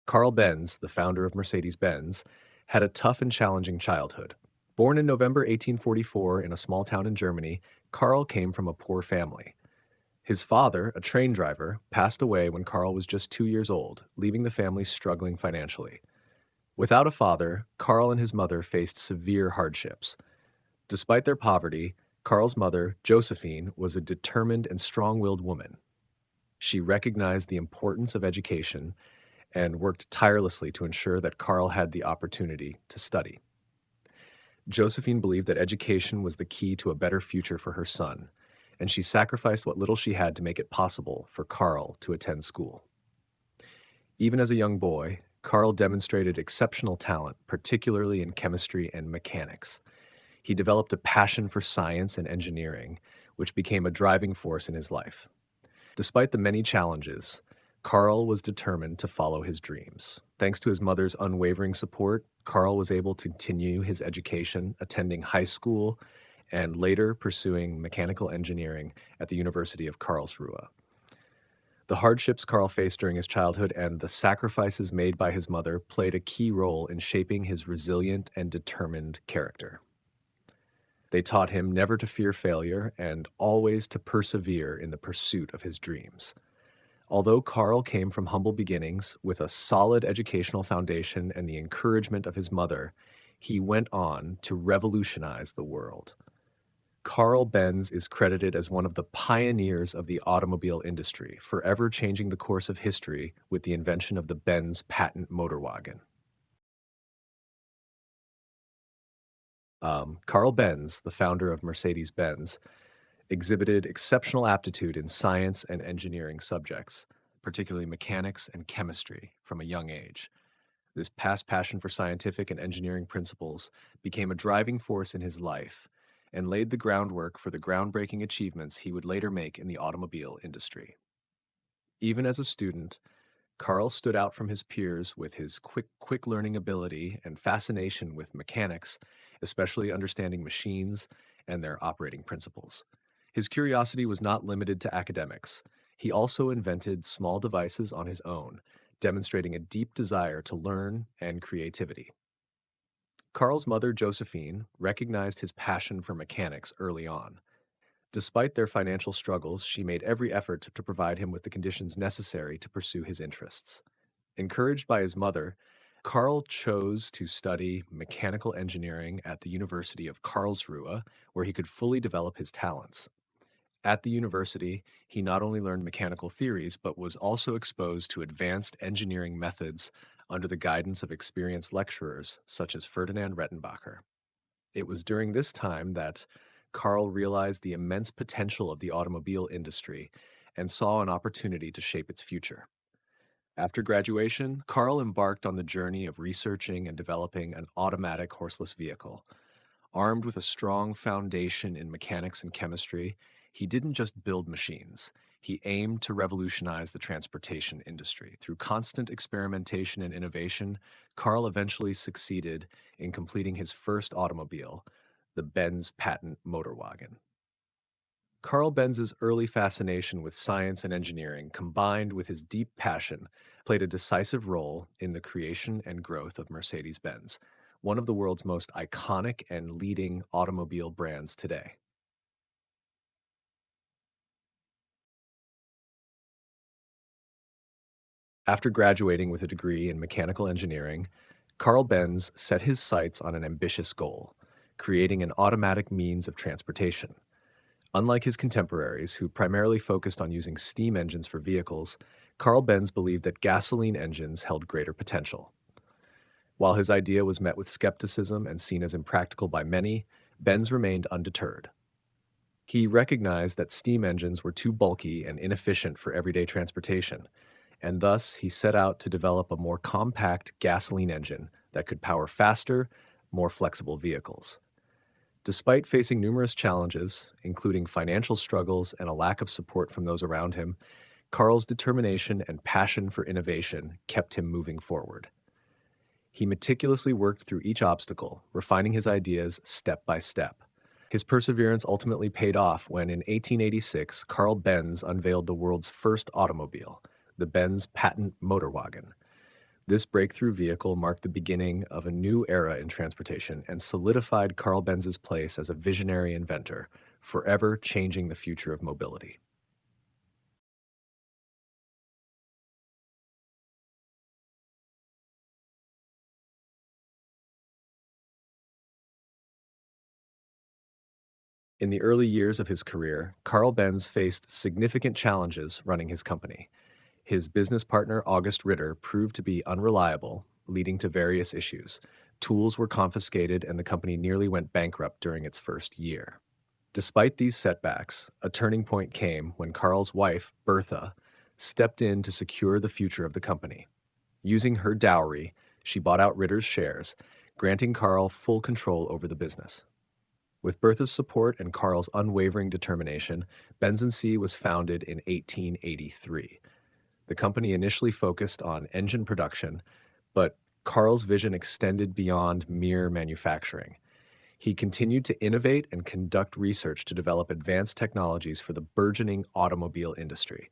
Carl Benz, the founder of Mercedes-Benz, had a tough and challenging childhood. Born in November 1844 in a small town in Germany, Carl came from a poor family. His father, a train driver, passed away when Carl was just 2 years old, leaving the family struggling financially. Without a father, Carl and his mother faced severe hardships. Despite their poverty, Carl's mother, Josephine, was a determined and strong-willed woman. She recognized the importance of education and worked tirelessly to ensure that Carl had the opportunity to study. Josephine believed that education was the key to a better future for her son, and she sacrificed what little she had to make it possible for Carl to attend school. Even as a young boy, Carl demonstrated exceptional talent, particularly in chemistry and mechanics. He developed a passion for science and engineering, which became a driving force in his life. Despite the many challenges, Carl was determined to follow his dreams. Thanks to his mother's unwavering support, Carl was able to continue his education, attending high school and later pursuing mechanical engineering at the University of Karlsruhe. The hardships Carl faced during his childhood and the sacrifices made by his mother played a key role in shaping his resilient and determined character. They taught him never to fear failure and always to persevere in the pursuit of his dreams. Although Carl came from humble beginnings, with a solid educational foundation and the encouragement of his mother, he went on to revolutionize the world. Carl Benz is credited as one of the pioneers of the automobile industry, forever changing the course of history with the invention of the Benz patent motorwagen. Carl Benz, the founder of Mercedes-Benz, exhibited exceptional aptitude in science and engineering subjects, particularly mechanics and chemistry, from a young age. This past passion for scientific and engineering principles became a driving force in his life and laid the groundwork for the groundbreaking achievements he would later make in the automobile industry. Even as a student, Carl stood out from his peers with his quick learning ability and fascination with mechanics, especially understanding machines and their operating principles. His curiosity was not limited to academics. He also invented small devices on his own, demonstrating a deep desire to learn and creativity. Carl's mother, Josephine, recognized his passion for mechanics early on. Despite their financial struggles, she made every effort to provide him with the conditions necessary to pursue his interests. Encouraged by his mother, Carl chose to study mechanical engineering at the University of Karlsruhe, where he could fully develop his talents. At the university, he not only learned mechanical theories, but was also exposed to advanced engineering methods under the guidance of experienced lecturers such as Ferdinand Rettenbacher. It was during this time that Carl realized the immense potential of the automobile industry and saw an opportunity to shape its future. After graduation, Carl embarked on the journey of researching and developing an automatic horseless vehicle. Armed with a strong foundation in mechanics and chemistry, he didn't just build machines. He aimed to revolutionize the transportation industry. Through constant experimentation and innovation, Carl eventually succeeded in completing his first automobile, the Benz patent motorwagen. Carl Benz's early fascination with science and engineering, combined with his deep passion, played a decisive role in the creation and growth of Mercedes-Benz, one of the world's most iconic and leading automobile brands today. After graduating with a degree in mechanical engineering, Carl Benz set his sights on an ambitious goal: creating an automatic means of transportation. Unlike his contemporaries, who primarily focused on using steam engines for vehicles, Carl Benz believed that gasoline engines held greater potential. While his idea was met with skepticism and seen as impractical by many, Benz remained undeterred. He recognized that steam engines were too bulky and inefficient for everyday transportation, and thus he set out to develop a more compact gasoline engine that could power faster, more flexible vehicles. Despite facing numerous challenges, including financial struggles and a lack of support from those around him, Carl's determination and passion for innovation kept him moving forward. He meticulously worked through each obstacle, refining his ideas step by step. His perseverance ultimately paid off when, in 1886, Carl Benz unveiled the world's first automobile, the Benz patent motorwagen. This breakthrough vehicle marked the beginning of a new era in transportation and solidified Carl Benz's place as a visionary inventor, forever changing the future of mobility. In the early years of his career, Carl Benz faced significant challenges running his company. His business partner, August Ritter, proved to be unreliable, leading to various issues. Tools were confiscated, and the company nearly went bankrupt during its first year. Despite these setbacks, a turning point came when Carl's wife, Bertha, stepped in to secure the future of the company. Using her dowry, she bought out Ritter's shares, granting Carl full control over the business. With Bertha's support and Carl's unwavering determination, Benz and C was founded in 1883. The company initially focused on engine production, but Carl's vision extended beyond mere manufacturing. He continued to innovate and conduct research to develop advanced technologies for the burgeoning automobile industry.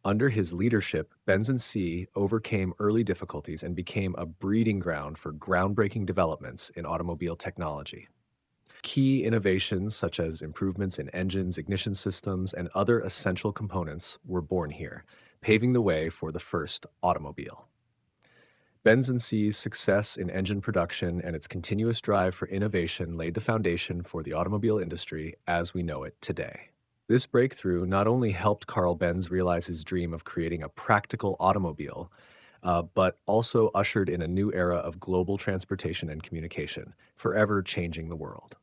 Under his leadership, Benz and C overcame early difficulties and became a breeding ground for groundbreaking developments in automobile technology. Key innovations such as improvements in engines, ignition systems, and other essential components were born here, paving the way for the first automobile. Benz and C's success in engine production and its continuous drive for innovation laid the foundation for the automobile industry as we know it today. This breakthrough not only helped Carl Benz realize his dream of creating a practical automobile, but also ushered in a new era of global transportation and communication, forever changing the world.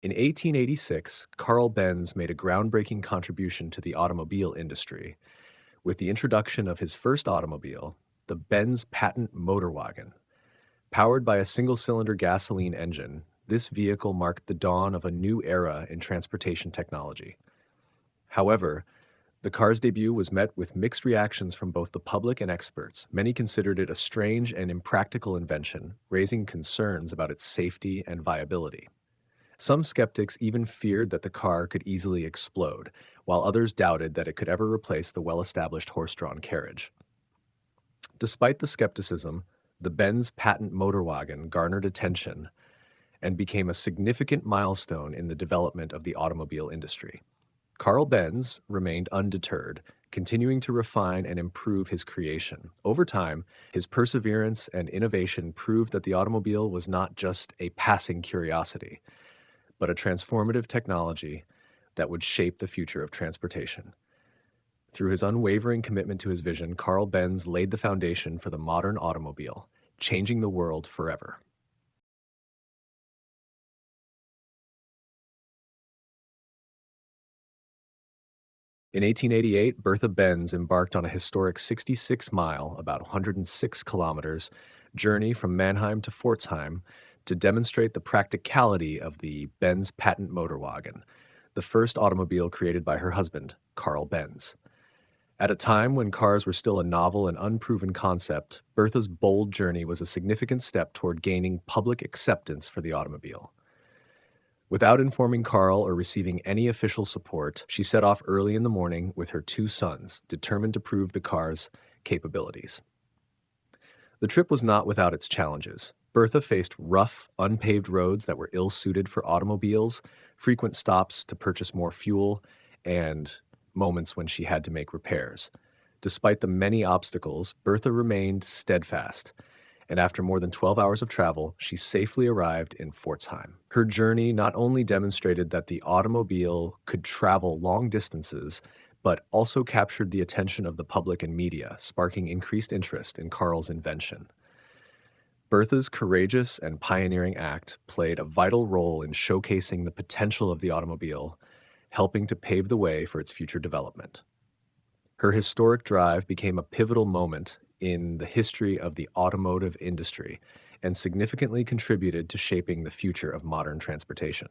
In 1886, Carl Benz made a groundbreaking contribution to the automobile industry with the introduction of his first automobile, the Benz patent motor wagon. Powered by a single-cylinder gasoline engine, this vehicle marked the dawn of a new era in transportation technology. However, the car's debut was met with mixed reactions from both the public and experts. Many considered it a strange and impractical invention, raising concerns about its safety and viability. Some skeptics even feared that the car could easily explode, while others doubted that it could ever replace the well-established horse-drawn carriage. Despite the skepticism, the Benz patent motor wagon garnered attention and became a significant milestone in the development of the automobile industry. Carl Benz remained undeterred, continuing to refine and improve his creation. Over time, his perseverance and innovation proved that the automobile was not just a passing curiosity, but a transformative technology that would shape the future of transportation. Through his unwavering commitment to his vision, Carl Benz laid the foundation for the modern automobile, changing the world forever. In 1888, Bertha Benz embarked on a historic 66-mile, about 106 kilometers, journey from Mannheim to Pforzheim to demonstrate the practicality of the Benz patent motor wagon, the first automobile created by her husband, Carl Benz. At a time when cars were still a novel and unproven concept, Bertha's bold journey was a significant step toward gaining public acceptance for the automobile. Without informing Carl or receiving any official support, she set off early in the morning with her two sons, determined to prove the car's capabilities. The trip was not without its challenges. Bertha faced rough, unpaved roads that were ill-suited for automobiles, frequent stops to purchase more fuel, and moments when she had to make repairs. Despite the many obstacles, Bertha remained steadfast, and after more than 12 hours of travel, she safely arrived in Pforzheim. Her journey not only demonstrated that the automobile could travel long distances, but also captured the attention of the public and media, sparking increased interest in Carl's invention. Bertha's courageous and pioneering act played a vital role in showcasing the potential of the automobile, helping to pave the way for its future development. Her historic drive became a pivotal moment in the history of the automotive industry and significantly contributed to shaping the future of modern transportation.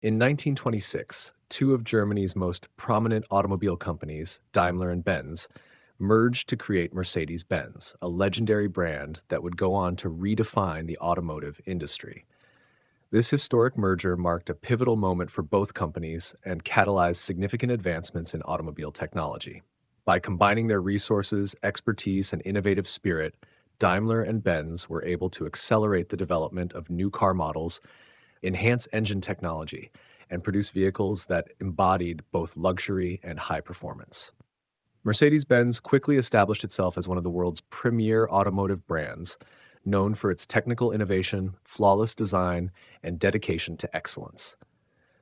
In 1926, two of Germany's most prominent automobile companies, Daimler and Benz, merged to create Mercedes-Benz, a legendary brand that would go on to redefine the automotive industry. This historic merger marked a pivotal moment for both companies and catalyzed significant advancements in automobile technology. By combining their resources, expertise, and innovative spirit, Daimler and Benz were able to accelerate the development of new car models, enhance engine technology, and produce vehicles that embodied both luxury and high performance. Mercedes-Benz quickly established itself as one of the world's premier automotive brands, known for its technical innovation, flawless design, and dedication to excellence.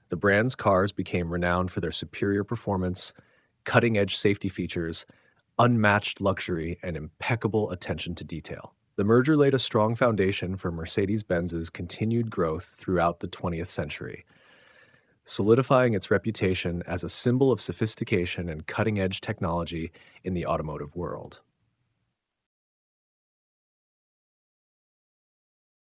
The brand's cars became renowned for their superior performance, cutting-edge safety features, unmatched luxury, and impeccable attention to detail. The merger laid a strong foundation for Mercedes-Benz's continued growth throughout the 20th century, solidifying its reputation as a symbol of sophistication and cutting-edge technology in the automotive world.